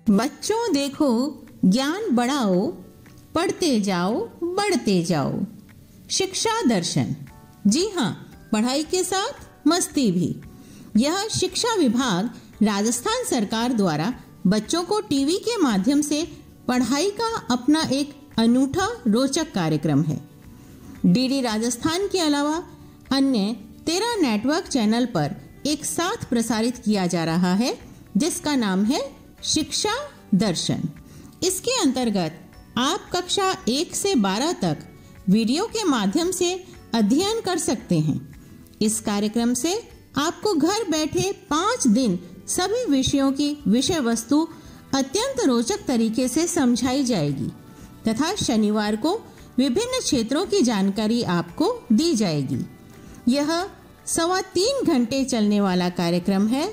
बच्चों देखो, ज्ञान बढ़ाओ, पढ़ते जाओ, बढ़ते जाओ। शिक्षा दर्शन। जी हाँ, पढ़ाई के साथ मस्ती भी। यह शिक्षा विभाग राजस्थान सरकार द्वारा बच्चों को टीवी के माध्यम से पढ़ाई का अपना एक अनूठा रोचक कार्यक्रम है। डीडी राजस्थान के अलावा अन्य 13 नेटवर्क चैनल पर एक साथ प्रसारित किया जा रहा है, जिसका नाम है शिक्षा दर्शन। इसके अंतर्गत आप कक्षा 1 से 12 तक वीडियो के माध्यम से अध्ययन कर सकते हैं। इस कार्यक्रम से आपको घर बैठे 5 दिन सभी विषयों की विषय वस्तु अत्यंत रोचक तरीके से समझाई जाएगी तथा शनिवार को विभिन्न क्षेत्रों की जानकारी आपको दी जाएगी। यह 3.25 घंटे चलने वाला कार्यक्रम है।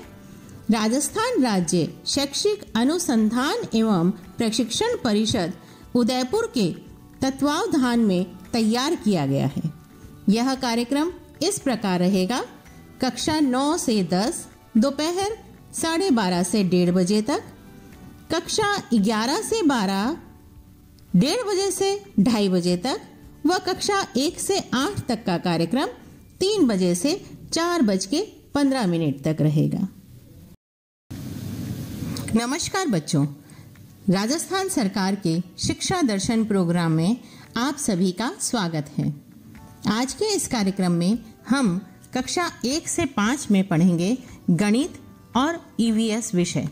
राजस्थान राज्य शैक्षिक अनुसंधान एवं प्रशिक्षण परिषद उदयपुर के तत्वावधान में तैयार किया गया है। यह कार्यक्रम इस प्रकार रहेगा: कक्षा 9 से 10 दोपहर 12:30 से 1:30 बजे तक, कक्षा 11 से 12 1:30 बजे से 2:30 बजे तक व कक्षा 1 से 8 तक का कार्यक्रम 3 बजे से 4:15 तक रहेगा। नमस्कार बच्चों, राजस्थान सरकार के शिक्षा दर्शन प्रोग्राम में आप सभी का स्वागत है। आज के इस कार्यक्रम में हम कक्षा 1 से 5 में पढ़ेंगे गणित और ईवीएस विषय।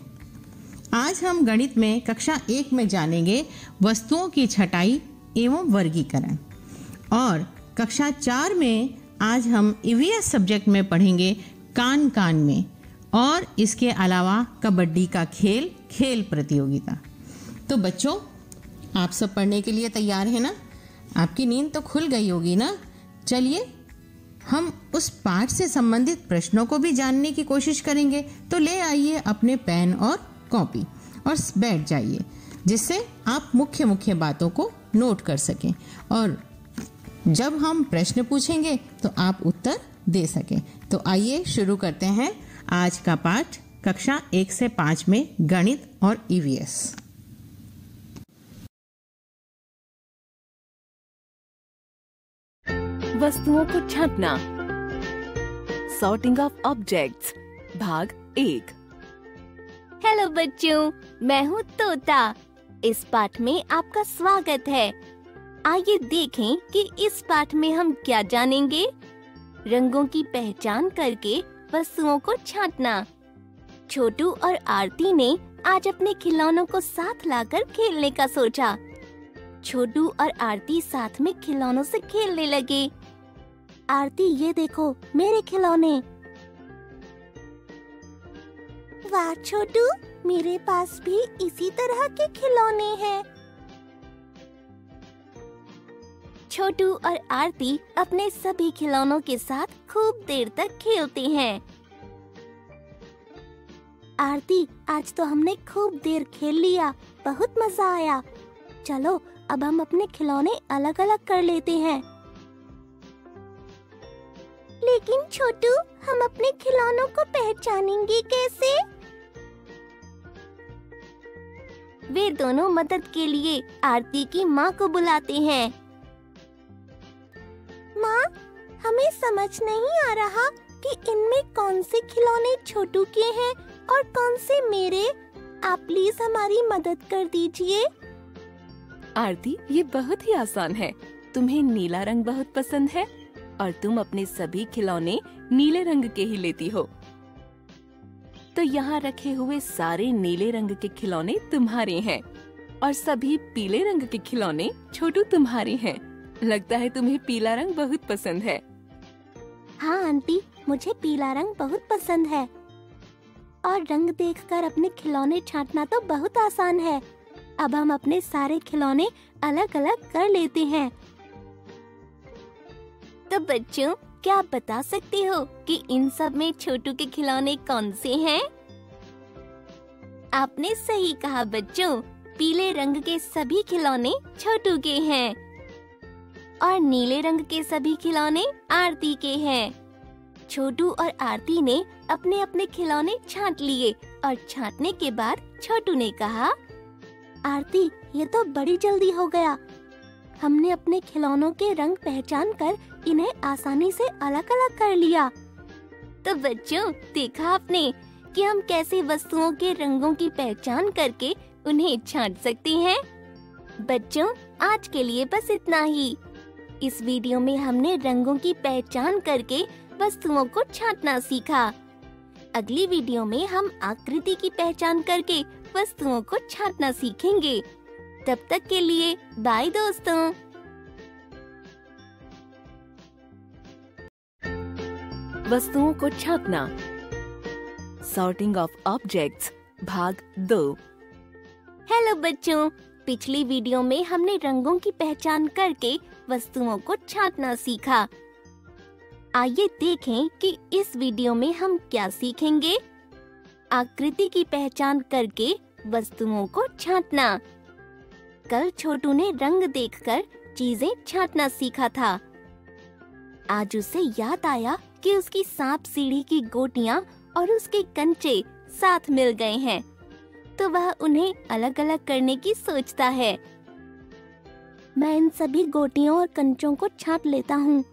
आज हम गणित में कक्षा 1 में जानेंगे वस्तुओं की छटाई एवं वर्गीकरण, और कक्षा 4 में आज हम ईवीएस सब्जेक्ट में पढ़ेंगे कान कान में, और इसके अलावा कबड्डी का खेल प्रतियोगिता। तो बच्चों, आप सब पढ़ने के लिए तैयार हैं ना? आपकी नींद तो खुल गई होगी ना? चलिए हम उस पाठ से संबंधित प्रश्नों को भी जानने की कोशिश करेंगे। तो ले आइए अपने पेन और कॉपी और बैठ जाइए, जिससे आप मुख्य बातों को नोट कर सकें, और जब हम प्रश्न पूछेंगे तो आप उत्तर दे सकें। तो आइए शुरू करते हैं आज का पाठ, कक्षा 1 से 5 में गणित और ईवीएस। वस्तुओं को छांटना। सॉर्टिंग ऑफ ऑब्जेक्ट्स, भाग 1। हेलो बच्चों, मैं हूँ तोता। इस पाठ में आपका स्वागत है। आइए देखें कि इस पाठ में हम क्या जानेंगे। रंगों की पहचान करके वस्तुओं को छांटना। छोटू और आरती ने आज अपने खिलौनों को साथ लाकर खेलने का सोचा। छोटू और आरती साथ में खिलौनों से खेलने लगे। आरती, ये देखो मेरे खिलौने। वाह छोटू, मेरे पास भी इसी तरह के खिलौने हैं। छोटू और आरती अपने सभी खिलौनों के साथ खूब देर तक खेलते हैं। आरती, आज तो हमने खूब देर खेल लिया, बहुत मजा आया। चलो अब हम अपने खिलौने अलग अलग कर लेते हैं। लेकिन छोटू, हम अपने खिलौनों को पहचानेंगे कैसे? वे दोनों मदद के लिए आरती की माँ को बुलाते हैं। माँ, हमें समझ नहीं आ रहा कि इनमें कौन से खिलौने छोटू के हैं और कौन से मेरे। आप प्लीज हमारी मदद कर दीजिए। आरती, ये बहुत ही आसान है। तुम्हें नीला रंग बहुत पसंद है और तुम अपने सभी खिलौने नीले रंग के ही लेती हो। तो यहाँ रखे हुए सारे नीले रंग के खिलौने तुम्हारे हैं और सभी पीले रंग के खिलौने छोटू तुम्हारे हैं। लगता है तुम्हें पीला रंग बहुत पसंद है। हाँ आंटी, मुझे पीला रंग बहुत पसंद है। और रंग देखकर अपने खिलौने छांटना तो बहुत आसान है। अब हम अपने सारे खिलौने अलग अलग कर लेते हैं। तो बच्चों, क्या आप बता सकते हो कि इन सब में छोटू के खिलौने कौन से हैं? आपने सही कहा बच्चों, पीले रंग के सभी खिलौने छोटू के हैं और नीले रंग के सभी खिलौने आरती के हैं। छोटू और आरती ने अपने अपने खिलौने छांट लिए और छांटने के बाद छोटू ने कहा, आरती, ये तो बड़ी जल्दी हो गया। हमने अपने खिलौनों के रंग पहचान कर इन्हें आसानी से अलग अलग कर लिया। तो बच्चों, देखा आपने कि हम कैसे वस्तुओं के रंगों की पहचान करके उन्हें छांट सकते हैं। बच्चों, आज के लिए बस इतना ही। इस वीडियो में हमने रंगों की पहचान करके वस्तुओं को छांटना सीखा। अगली वीडियो में हम आकृति की पहचान करके वस्तुओं को छांटना सीखेंगे। तब तक के लिए बाय दोस्तों। वस्तुओं को छांटना, सॉर्टिंग ऑफ ऑब्जेक्ट्स, भाग 2। हेलो बच्चों, पिछली वीडियो में हमने रंगों की पहचान करके वस्तुओं को छांटना सीखा। आइए देखें कि इस वीडियो में हम क्या सीखेंगे। आकृति की पहचान करके वस्तुओं को छांटना। कल छोटू ने रंग देखकर चीजें छांटना सीखा था। आज उसे याद आया कि उसकी सांप सीढ़ी की गोटियां और उसके कंचे साथ मिल गए हैं, तो वह उन्हें अलग अलग करने की सोचता है। मैं इन सभी गोटियों और कंचों को छांट लेता हूँ।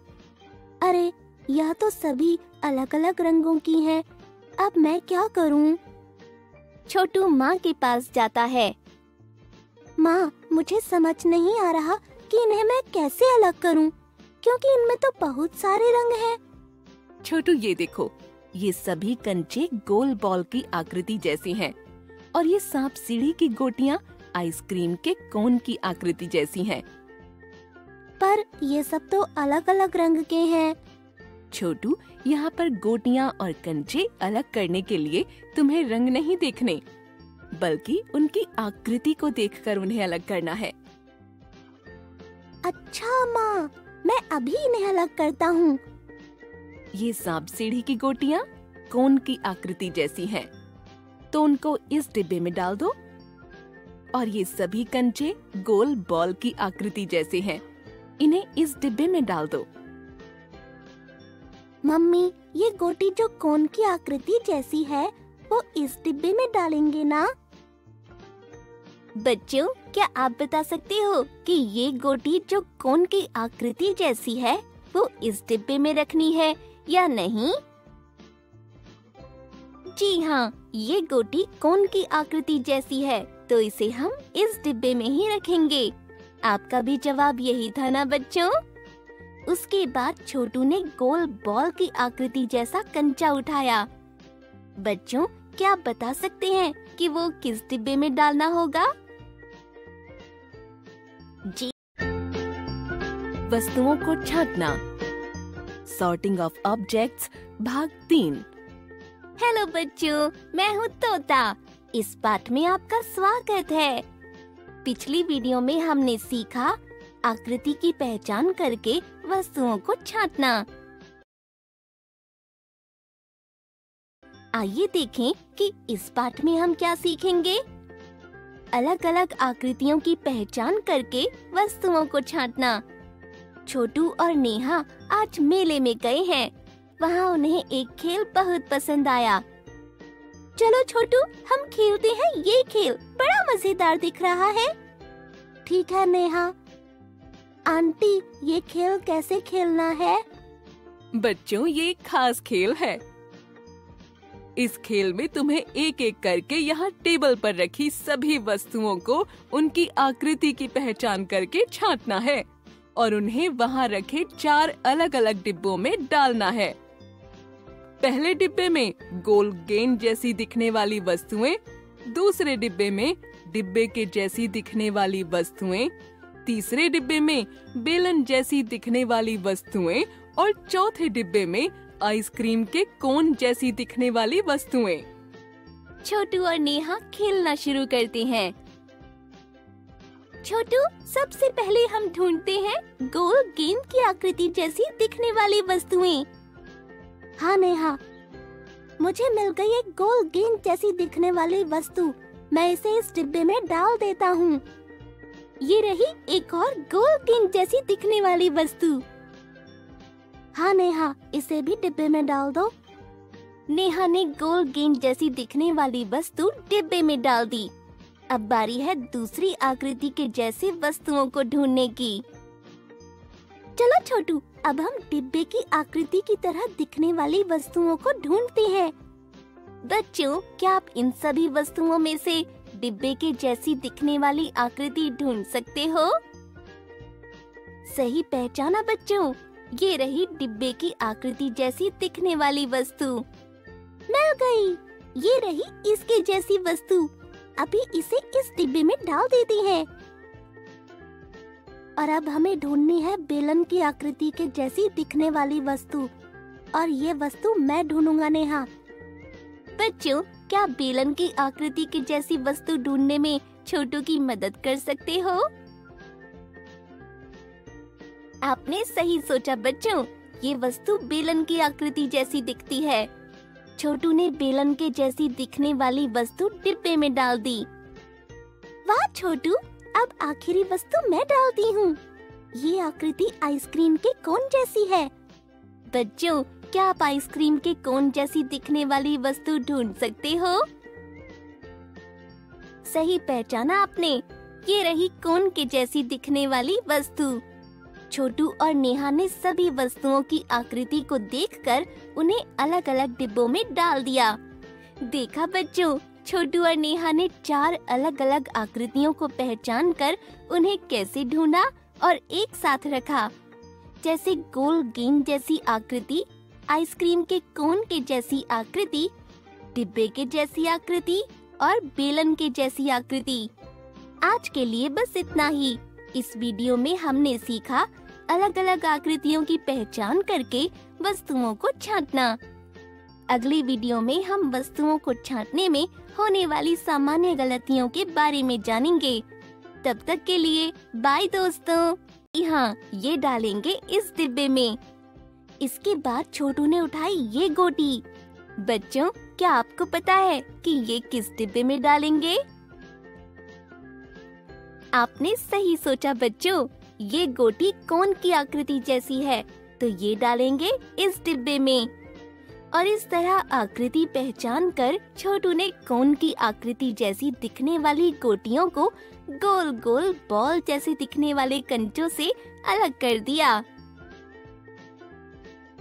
अरे, यह तो सभी अलग अलग रंगों की हैं। अब मैं क्या करूँ? छोटू माँ के पास जाता है। माँ, मुझे समझ नहीं आ रहा कि इन्हें मैं कैसे अलग करूँ, क्योंकि इनमें तो बहुत सारे रंग हैं। छोटू, ये देखो, ये सभी कंचे गोल बॉल की आकृति जैसी हैं और ये सांप सीढ़ी की गोटियां आइसक्रीम के कोन की आकृति जैसी हैं। पर ये सब तो अलग अलग रंग के हैं। छोटू, यहाँ पर गोटियां और कंचे अलग करने के लिए तुम्हें रंग नहीं देखने, बल्कि उनकी आकृति को देखकर उन्हें अलग करना है। अच्छा माँ, मैं अभी इन्हें अलग करता हूँ। ये सांप सीढ़ी की गोटियां कोन की आकृति जैसी हैं, तो उनको इस डिब्बे में डाल दो। और ये सभी कंचे गोल बॉल की आकृति जैसे हैं, इन्हें इस डिब्बे में डाल दो। मम्मी, ये गोटी जो कोन की आकृति जैसी है, वो इस डिब्बे में डालेंगे ना? बच्चों, क्या आप बता सकते हो कि ये गोटी जो कोन की आकृति जैसी है, वो इस डिब्बे में रखनी है या नहीं? जी हाँ, ये गोटी कोन की आकृति जैसी है, तो इसे हम इस डिब्बे में ही रखेंगे। आपका भी जवाब यही था ना बच्चों? उसके बाद छोटू ने गोल बॉल की आकृति जैसा कंचा उठाया। बच्चों, क्या आप बता सकते हैं कि वो किस डिब्बे में डालना होगा? जी, वस्तुओं को छांटना, सॉर्टिंग ऑफ ऑब्जेक्ट्स, भाग 3। हेलो बच्चों, मैं हूँ तोता। इस पाठ में आपका स्वागत है। पिछली वीडियो में हमने सीखा आकृति की पहचान करके वस्तुओं को छांटना। आइए देखें कि इस पाठ में हम क्या सीखेंगे। अलग अलग आकृतियों की पहचान करके वस्तुओं को छांटना। छोटू और नेहा आज मेले में गए हैं। वहाँ उन्हें एक खेल बहुत पसंद आया। चलो छोटू, हम खेलते हैं ये खेल, बड़ा मजेदार दिख रहा है। ठीक है नेहा। आंटी, ये खेल कैसे खेलना है? बच्चों, ये एक खास खेल है। इस खेल में तुम्हें एक एक करके यहाँ टेबल पर रखी सभी वस्तुओं को उनकी आकृति की पहचान करके छांटना है और उन्हें वहाँ रखे 4 अलग अलग डिब्बों में डालना है। पहले डिब्बे में गोल गेंद जैसी दिखने वाली वस्तुएं, दूसरे डिब्बे में डिब्बे के जैसी दिखने वाली वस्तुएं, तीसरे डिब्बे में बेलन जैसी दिखने वाली वस्तुएं और चौथे डिब्बे में आइसक्रीम के कोन जैसी दिखने वाली वस्तुएं। छोटू और नेहा खेलना शुरू करते हैं। छोटू, सबसे पहले हम ढूंढते हैं गोल गेंद की आकृति जैसी दिखने वाली वस्तुएं। हाँ नेहा, मुझे मिल गई एक गोल गेंद जैसी दिखने वाली वस्तु। मैं इसे इस डिब्बे में डाल देता हूँ। ये रही एक और गोल गेंद जैसी दिखने वाली वस्तु। हाँ नेहा, इसे भी डिब्बे में डाल दो। नेहा ने गोल गेंद जैसी दिखने वाली वस्तु डिब्बे में डाल दी। अब बारी है दूसरी आकृति के जैसी वस्तुओं को ढूंढने की। चलो छोटू, अब हम डिब्बे की आकृति की तरह दिखने वाली वस्तुओं को ढूंढते हैं। बच्चों, क्या आप इन सभी वस्तुओं में से डिब्बे के जैसी दिखने वाली आकृति ढूंढ सकते हो? सही पहचाना बच्चों, ये रही डिब्बे की आकृति जैसी दिखने वाली वस्तु। मिल गई, ये रही इसके जैसी वस्तु। अभी इसे इस डिब्बे में डाल देते हैं। और अब हमें ढूंढनी है बेलन की आकृति के जैसी दिखने वाली वस्तु, और ये वस्तु मैं ढूंढूंगा नेहा। बच्चों, क्या बेलन की आकृति की जैसी वस्तु ढूंढने में छोटू की मदद कर सकते हो? आपने सही सोचा बच्चों, ये वस्तु बेलन की आकृति जैसी दिखती है। छोटू ने बेलन के जैसी दिखने वाली वस्तु डिब्बे में डाल दी। वाह छोटू, अब आखिरी वस्तु मैं डालती हूँ। ये आकृति आइसक्रीम के कोन जैसी है। बच्चों, क्या आप आइसक्रीम के कोन जैसी दिखने वाली वस्तु ढूंढ सकते हो? सही पहचाना आपने, ये रही कोन के जैसी दिखने वाली वस्तु। छोटू और नेहा ने सभी वस्तुओं की आकृति को देखकर उन्हें अलग अलग डिब्बों में डाल दिया। देखा बच्चों, छोटू और नेहा ने 4 अलग अलग आकृतियों को पहचानकर उन्हें कैसे ढूंढा और एक साथ रखा। जैसे गोल गेंद जैसी आकृति, आइसक्रीम के कोन के जैसी आकृति, डिब्बे के जैसी आकृति और बेलन के जैसी आकृति। आज के लिए बस इतना ही। इस वीडियो में हमने सीखा अलग अलग आकृतियों की पहचान करके वस्तुओं को छांटना। अगली वीडियो में हम वस्तुओं को छांटने में होने वाली सामान्य गलतियों के बारे में जानेंगे। तब तक के लिए बाय दोस्तों। हाँ, ये डालेंगे इस डिब्बे में। इसके बाद छोटू ने उठाई ये गोटी। बच्चों, क्या आपको पता है कि ये किस डिब्बे में डालेंगे? आपने सही सोचा बच्चों, ये गोटी कोन की आकृति जैसी है, तो ये डालेंगे इस डिब्बे में। और इस तरह आकृति पहचान कर छोटू ने कोन की आकृति जैसी दिखने वाली गोटियों को गोल गोल बॉल जैसे दिखने वाले कंचों से अलग कर दिया।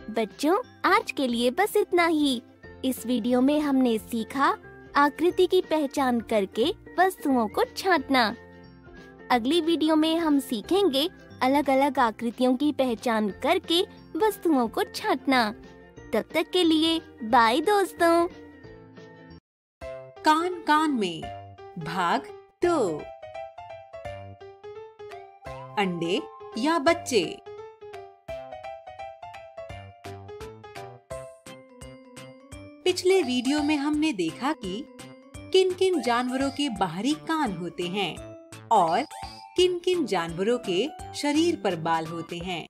बच्चों, आज के लिए बस इतना ही। इस वीडियो में हमने सीखा आकृति की पहचान करके वस्तुओं को छांटना। अगली वीडियो में हम सीखेंगे अलग अलग आकृतियों की पहचान करके वस्तुओं को छांटना। तब तक के लिए बाय दोस्तों। कान कान में भाग 2। अंडे या बच्चे। पिछले वीडियो में हमने देखा कि किन किन जानवरों के बाहरी कान होते हैं और किन किन जानवरों के शरीर पर बाल होते हैं।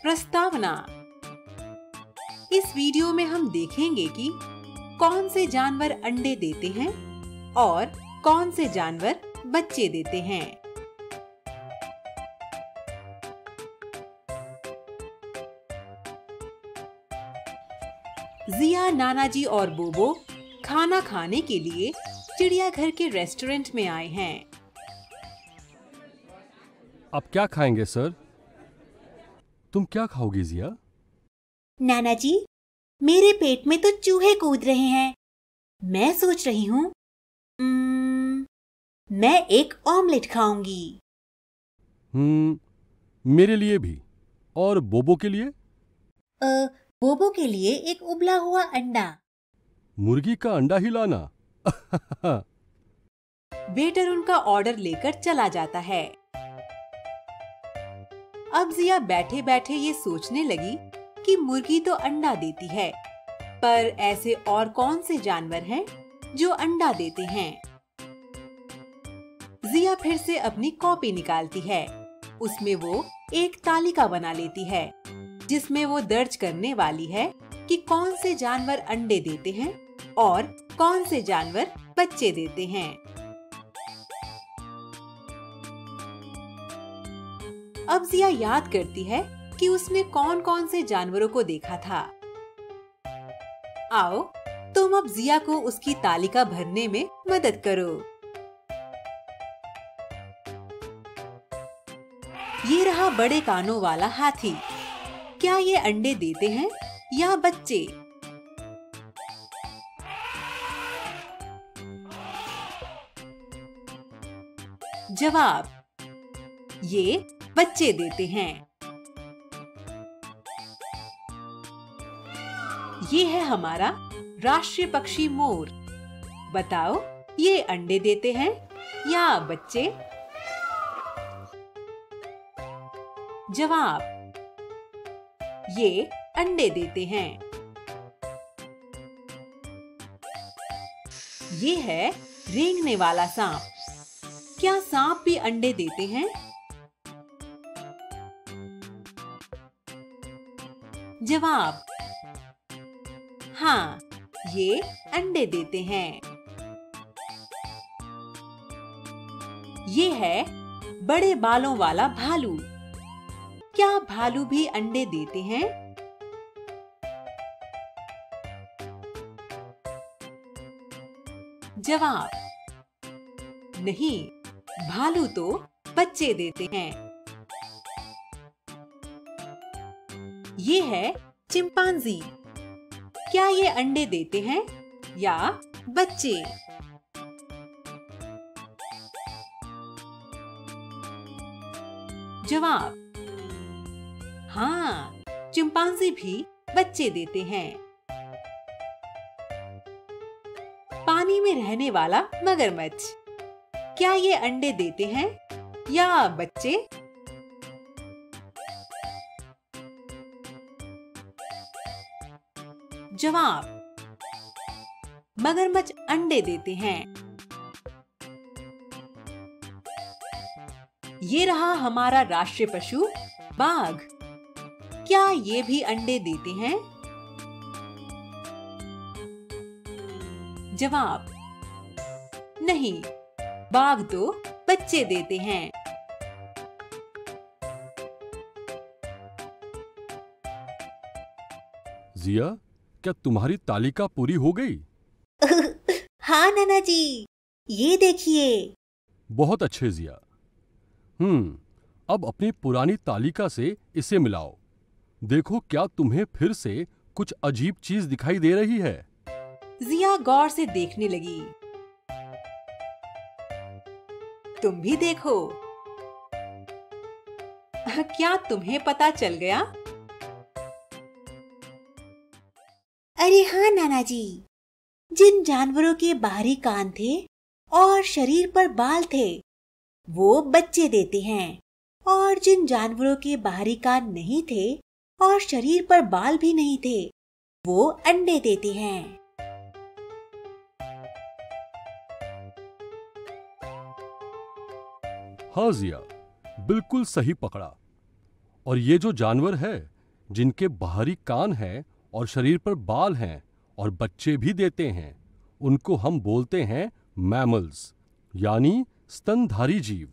प्रस्तावना। इस वीडियो में हम देखेंगे कि कौन से जानवर अंडे देते हैं और कौन से जानवर बच्चे देते हैं। जिया, नानाजी और बोबो खाना खाने के लिए चिड़ियाघर के रेस्टोरेंट में आए हैं। आप क्या खाएंगे सर? तुम क्या खाओगी जिया? नाना जी, मेरे पेट में तो चूहे कूद रहे हैं। मैं सोच रही हूँ मैं एक ऑमलेट खाऊंगी। मेरे लिए भी। और बोबो के लिए? बोबो के लिए एक उबला हुआ अंडा। मुर्गी का अंडा ही लाना। वेटर उनका ऑर्डर लेकर चला जाता है। अब जिया बैठे बैठे ये सोचने लगी कि मुर्गी तो अंडा देती है, पर ऐसे और कौन से जानवर हैं जो अंडा देते हैं। जिया फिर से अपनी कॉपी निकालती है। उसमें वो एक तालिका बना लेती है जिसमें वो दर्ज करने वाली है कि कौन से जानवर अंडे देते हैं और कौन से जानवर बच्चे देते हैं। अब जिया याद करती है कि उसने कौन कौन से जानवरों को देखा था। आओ तुम अब जिया को उसकी तालिका भरने में मदद करो। ये रहा बड़े कानों वाला हाथी। क्या ये अंडे देते हैं या बच्चे? जवाब, ये बच्चे देते हैं। ये है हमारा राष्ट्रीय पक्षी मोर। बताओ, ये अंडे देते हैं या बच्चे? जवाब, ये अंडे देते हैं। ये है रेंगने वाला सांप। क्या सांप भी अंडे देते हैं? जवाब, हाँ, ये अंडे देते हैं। ये है बड़े बालों वाला भालू। क्या भालू भी अंडे देते हैं? जवाब, नहीं, भालू तो बच्चे देते हैं। ये है चिंपांजी। क्या ये अंडे देते हैं या बच्चे? जवाब, हाँ, चिंपांजी भी बच्चे देते हैं। पानी में रहने वाला मगरमच्छ। क्या ये अंडे देते हैं या बच्चे? जवाब, मगरमच्छ अंडे देते हैं। ये रहा हमारा राष्ट्रीय पशु बाघ। क्या ये भी अंडे देते हैं? जवाब, नहीं, बाघ तो बच्चे देते हैं। जिया, क्या तुम्हारी तालिका पूरी हो गई? हाँ नाना जी, ये देखिए। बहुत अच्छे जिया। अब अपनी पुरानी तालिका से इसे मिलाओ। देखो, क्या तुम्हें फिर से कुछ अजीब चीज दिखाई दे रही है? जिया गौर से देखने लगी। तुम भी देखो। क्या तुम्हें पता चल गया? अरे हाँ नाना जी, जिन जानवरों के बाहरी कान थे और शरीर पर बाल थे, वो बच्चे देते हैं, और जिन जानवरों के बाहरी कान नहीं थे और शरीर पर बाल भी नहीं थे, वो अंडे देते हैं। हाँ जिया, बिल्कुल सही पकड़ा। और ये जो जानवर है जिनके बाहरी कान हैं और शरीर पर बाल हैं और बच्चे भी देते हैं, उनको हम बोलते हैं मैमल्स, यानी स्तनधारी जीव।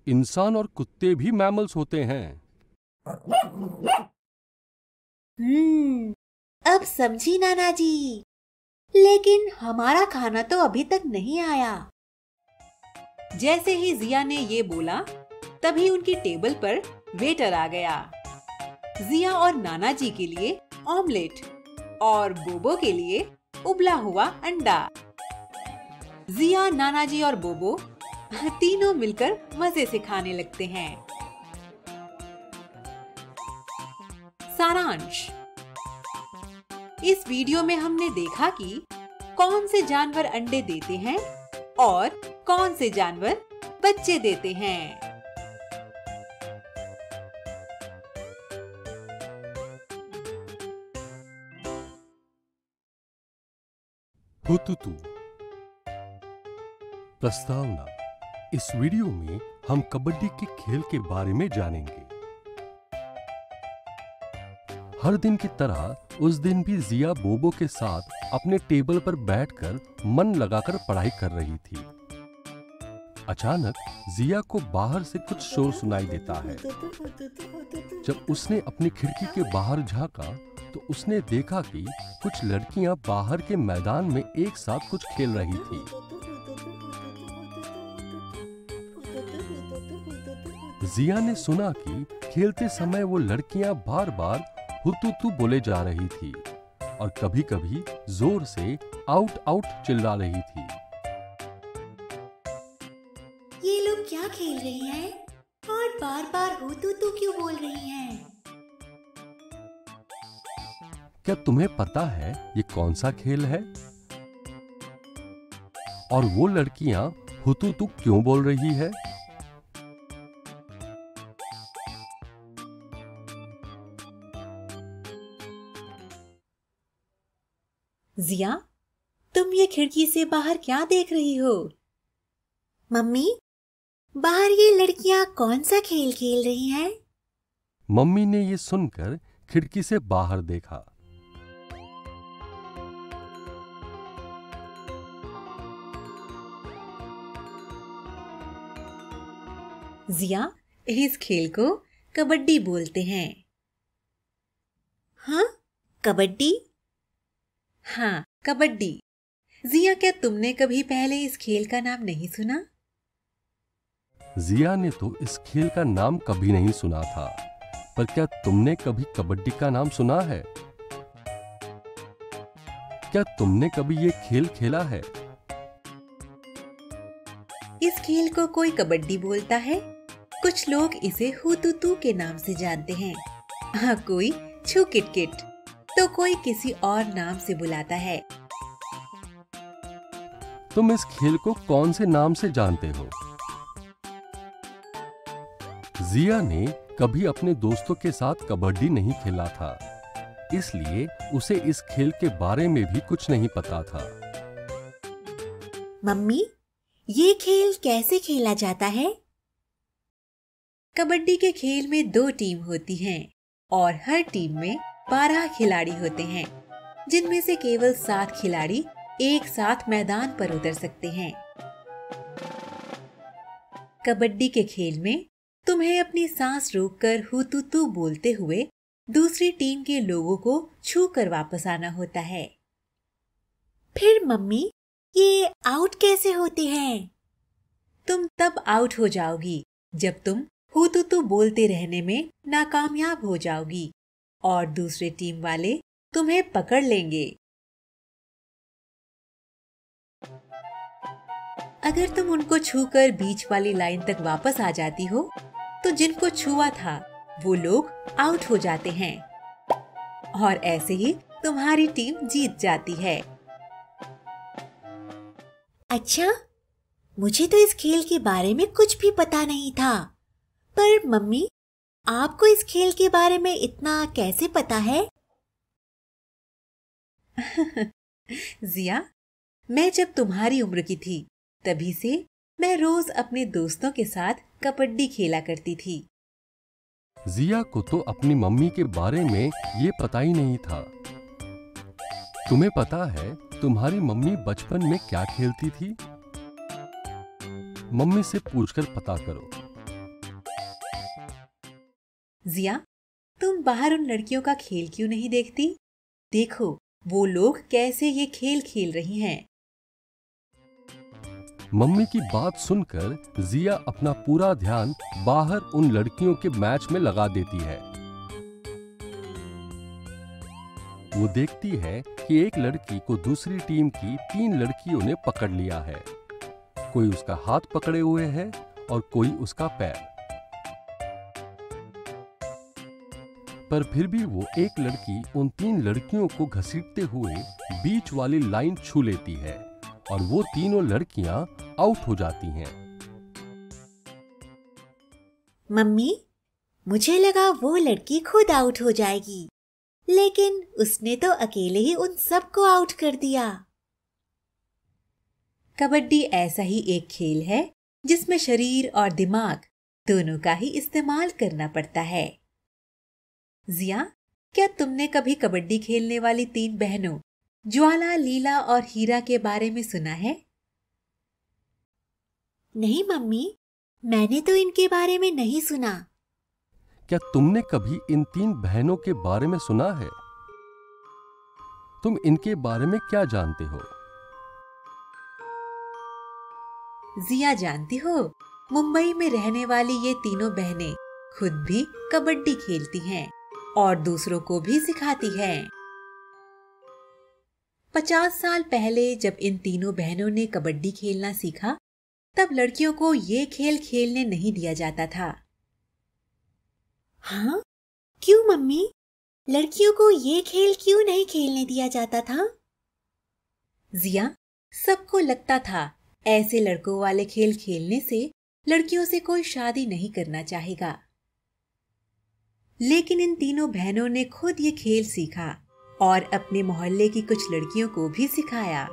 इंसान और कुत्ते भी मैमल्स होते हैं। अब समझी नाना जी। लेकिन हमारा खाना तो अभी तक नहीं आया। जैसे ही जिया ने ये बोला, तभी उनकी टेबल पर वेटर आ गया। जिया और नाना जी के लिए ऑमलेट और बोबो के लिए उबला हुआ अंडा। जिया, नाना जी और बोबो तीनों मिलकर मजे से खाने लगते हैं। सारांश, इस वीडियो में हमने देखा कि कौन से जानवर अंडे देते हैं और कौन से जानवर बच्चे देते हैं। हुतुतु। प्रस्तावना: इस वीडियो में हम कबड्डी के खेल के बारे में जानेंगे। हर दिन की तरह उस दिन भी जिया बोबो के साथ अपने टेबल पर बैठकर मन लगाकर पढ़ाई कर रही थी। अचानक जिया को बाहर से कुछ शोर सुनाई देता है। जब उसने अपनी खिड़की के बाहर झांका तो उसने देखा कि कुछ लड़कियां बाहर के मैदान में एक साथ कुछ खेल रही थी। जिया ने सुना कि खेलते समय वो लड़कियां बार बार हुतुतु बोले जा रही थी और कभी-कभी जोर से आउट आउट चिल्ला रही थी। ये लोग क्या खेल रही हैं और बार बार हुतुतु क्यों बोल रही हैं? क्या तुम्हें पता है ये कौन सा खेल है? और वो लड़कियां हुतुतु क्यों बोल रही है? जिया, तुम ये खिड़की से बाहर क्या देख रही हो? मम्मी, बाहर ये लड़कियां कौन सा खेल खेल रही हैं? मम्मी ने ये सुनकर खिड़की से बाहर देखा। जिया, इस खेल को कबड्डी बोलते हैं। हाँ, कबड्डी? हाँ, कबड्डी। जिया, क्या तुमने कभी पहले इस खेल का नाम नहीं सुना? जिया ने तो इस खेल का नाम कभी नहीं सुना था, पर क्या तुमने कभी कबड्डी का नाम सुना है? क्या तुमने कभी ये खेल खेला है? इस खेल को कोई कबड्डी बोलता है, कुछ लोग इसे हुतुतु के नाम से जानते हैं। हाँ, कोई छू किटकिट, तो कोई किसी और नाम से बुलाता है। तुम इस खेल को कौन से नाम से जानते हो? जिया ने कभी अपने दोस्तों के साथ कबड्डी नहीं खेला था, इसलिए उसे इस खेल के बारे में भी कुछ नहीं पता था। मम्मी, ये खेल कैसे खेला जाता है? कबड्डी के खेल में 2 टीम होती हैं और हर टीम में 12 खिलाड़ी होते हैं, जिनमें से केवल 7 खिलाड़ी एक साथ मैदान पर उतर सकते हैं। कबड्डी के खेल में तुम्हें अपनी सांस रोककर हुतुतु बोलते हुए दूसरी टीम के लोगों को छू कर वापस आना होता है। फिर मम्मी, ये आउट कैसे होते हैं? तुम तब आउट हो जाओगी जब तुम हुतुतु बोलते रहने में नाकामयाब हो जाओगी और दूसरे टीम वाले तुम्हें पकड़ लेंगे। अगर तुम उनको छूकर बीच वाली लाइन तक वापस आ जाती हो, तो जिनको छुआ था वो लोग आउट हो जाते हैं और ऐसे ही तुम्हारी टीम जीत जाती है। अच्छा, मुझे तो इस खेल के बारे में कुछ भी पता नहीं था। पर मम्मी, आपको इस खेल के बारे में इतना कैसे पता है? जिया, मैं जब तुम्हारी उम्र की थी, तभी से मैं रोज अपने दोस्तों के साथ कबड्डी खेला करती थी। जिया को तो अपनी मम्मी के बारे में ये पता ही नहीं था। तुम्हें पता है तुम्हारी मम्मी बचपन में क्या खेलती थी? मम्मी से पूछकर पता करो। जिया, तुम बाहर उन लड़कियों का खेल क्यों नहीं देखती? देखो, वो लोग कैसे ये खेल खेल रही हैं। मम्मी की बात सुनकर जिया अपना पूरा ध्यान बाहर उन लड़कियों के मैच में लगा देती है। वो देखती है कि एक लड़की को दूसरी टीम की 3 लड़कियों ने पकड़ लिया है। कोई उसका हाथ पकड़े हुए है और कोई उसका पैर। पर फिर भी वो एक लड़की उन 3 लड़कियों को घसीटते हुए बीच वाली लाइन छू लेती है और वो तीनों लड़कियां आउट हो जाती हैं। मम्मी, मुझे लगा वो लड़की खुद आउट हो जाएगी, लेकिन उसने तो अकेले ही उन सबको आउट कर दिया। कबड्डी ऐसा ही एक खेल है जिसमें शरीर और दिमाग दोनों का ही इस्तेमाल करना पड़ता है। जिया, क्या तुमने कभी कबड्डी खेलने वाली 3 बहनों ज्वाला, लीला और हीरा के बारे में सुना है? नहीं मम्मी, मैंने तो इनके बारे में नहीं सुना। क्या तुमने कभी इन 3 बहनों के बारे में सुना है? तुम इनके बारे में क्या जानते हो? जिया, जानती हो, मुंबई में रहने वाली ये तीनों बहनें खुद भी कबड्डी खेलती हैं और दूसरों को भी सिखाती हैं। 50 साल पहले जब इन तीनों बहनों ने कबड्डी खेलना सीखा, तब लड़कियों को ये खेल खेलने नहीं दिया जाता था। हाँ, क्यों मम्मी? लड़कियों को ये खेल क्यों नहीं खेलने दिया जाता था? जिया, सबको लगता था ऐसे लड़कों वाले खेल खेलने से लड़कियों से कोई शादी नहीं करना चाहेगा। लेकिन इन तीनों बहनों ने खुद ये खेल सीखा और अपने मोहल्ले की कुछ लड़कियों को भी सिखाया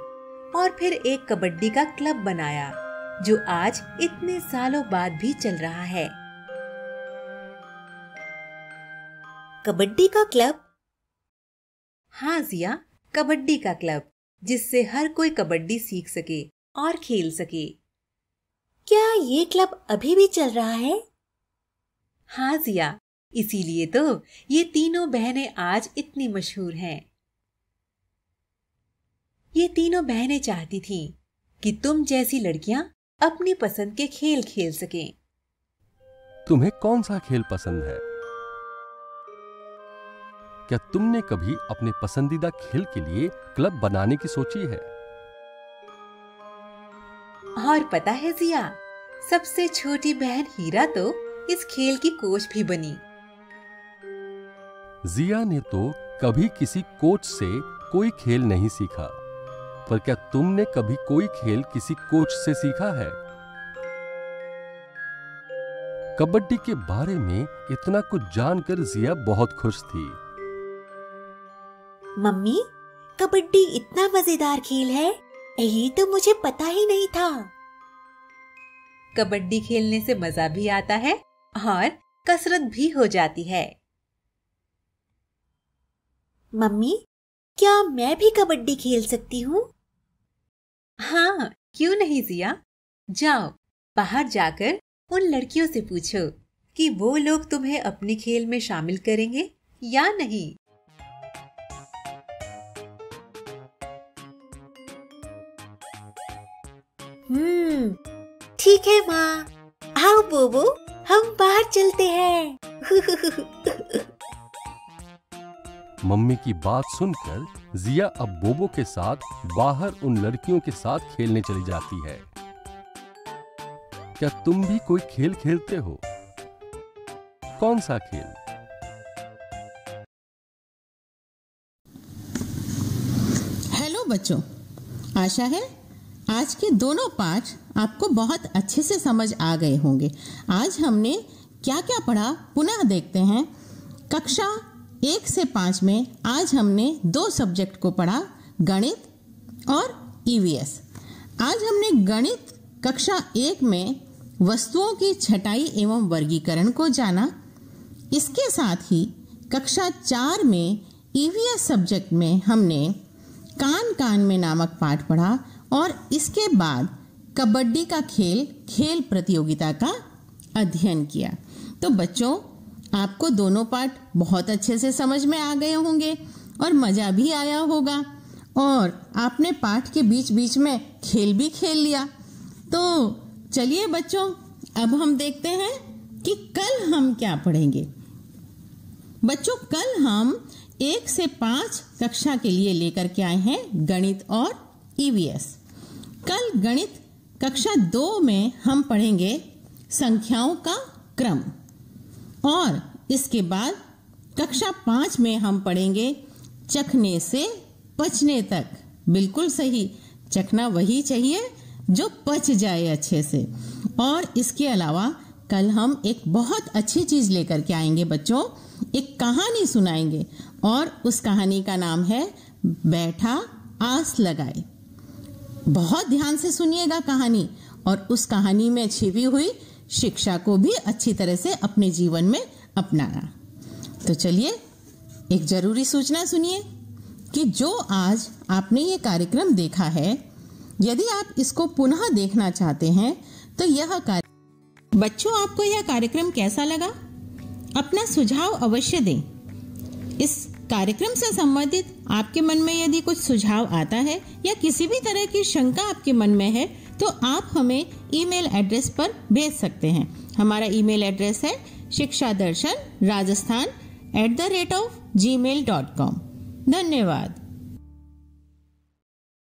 और फिर एक कबड्डी का क्लब बनाया, जो आज इतने सालों बाद भी चल रहा है। कबड्डी का क्लब? हाँ जिया, कबड्डी का क्लब, जिससे हर कोई कबड्डी सीख सके और खेल सके। क्या ये क्लब अभी भी चल रहा है? हाँ जिया, इसीलिए तो ये तीनों बहनें आज इतनी मशहूर हैं। ये तीनों बहनें चाहती थीं कि तुम जैसी लड़कियां अपनी पसंद के खेल खेल सकें। तुम्हें कौन सा खेल पसंद है? क्या तुमने कभी अपने पसंदीदा खेल के लिए क्लब बनाने की सोची है? और पता है जिया, सबसे छोटी बहन हीरा तो इस खेल की कोच भी बनी। जिया ने तो कभी किसी कोच से कोई खेल नहीं सीखा, पर क्या तुमने कभी कोई खेल किसी कोच से सीखा है? कबड्डी के बारे में इतना कुछ जानकर जिया बहुत खुश थी। मम्मी, कबड्डी इतना मजेदार खेल है, यही तो मुझे पता ही नहीं था। कबड्डी खेलने से मजा भी आता है और कसरत भी हो जाती है। मम्मी, क्या मैं भी कबड्डी खेल सकती हूँ? हाँ, क्यों नहीं जिया। जाओ, बाहर जाकर उन लड़कियों से पूछो कि वो लोग तुम्हें अपने खेल में शामिल करेंगे या नहीं। ठीक है माँ। आओ बोबो, हम बाहर चलते हैं। मम्मी की बात सुनकर जिया अब बोबो के साथ बाहर उन लड़कियों के साथ खेलने चली जाती है। क्या तुम भी कोई खेल खेलते हो? कौन सा खेल? हेलो बच्चों, आशा है आज के दोनों पाठ आपको बहुत अच्छे से समझ आ गए होंगे। आज हमने क्या क्या पढ़ा पुनः देखते हैं। कक्षा 1 से 5 में आज हमने 2 सब्जेक्ट को पढ़ा, गणित और ईवीएस। आज हमने गणित कक्षा 1 में वस्तुओं की छटाई एवं वर्गीकरण को जाना। इसके साथ ही कक्षा 4 में ईवीएस सब्जेक्ट में हमने कान कान में नामक पाठ पढ़ा और इसके बाद कबड्डी का खेल प्रतियोगिता का अध्ययन किया। तो बच्चों, आपको दोनों पाठ बहुत अच्छे से समझ में आ गए होंगे और मज़ा भी आया होगा और आपने पाठ के बीच बीच में खेल भी खेल लिया। तो चलिए बच्चों, अब हम देखते हैं कि कल हम क्या पढ़ेंगे। बच्चों, कल हम 1 से 5 कक्षा के लिए लेकर के आए हैं गणित और ईवीएस। कल गणित कक्षा 2 में हम पढ़ेंगे संख्याओं का क्रम और इसके बाद कक्षा 5 में हम पढ़ेंगे चखने से पचने तक। बिल्कुल सही, चखना वही चाहिए जो पच जाए अच्छे से। और इसके अलावा कल हम एक बहुत अच्छी चीज़ लेकर के आएंगे बच्चों, एक कहानी सुनाएंगे और उस कहानी का नाम है बैठा आस लगाए। बहुत ध्यान से सुनिएगा कहानी और उस कहानी में छिपी हुई शिक्षा को भी अच्छी तरह से अपने जीवन में अपनाना। तो चलिए एक जरूरी सूचना सुनिए कि जो आज आपने ये कार्यक्रम देखा है, यदि आप इसको पुनः देखना चाहते हैं तो यह कार्य बच्चों, आपको यह कार्यक्रम कैसा लगा? अपना सुझाव अवश्य दें। इस कार्यक्रम से संबंधित आपके मन में यदि कुछ सुझाव आता है या किसी भी तरह की शंका आपके मन में है तो आप हमें ईमेल एड्रेस पर भेज सकते हैं। हमारा ईमेल एड्रेस है शिक्षादर्शन rajasthan@gmail.com। धन्यवाद।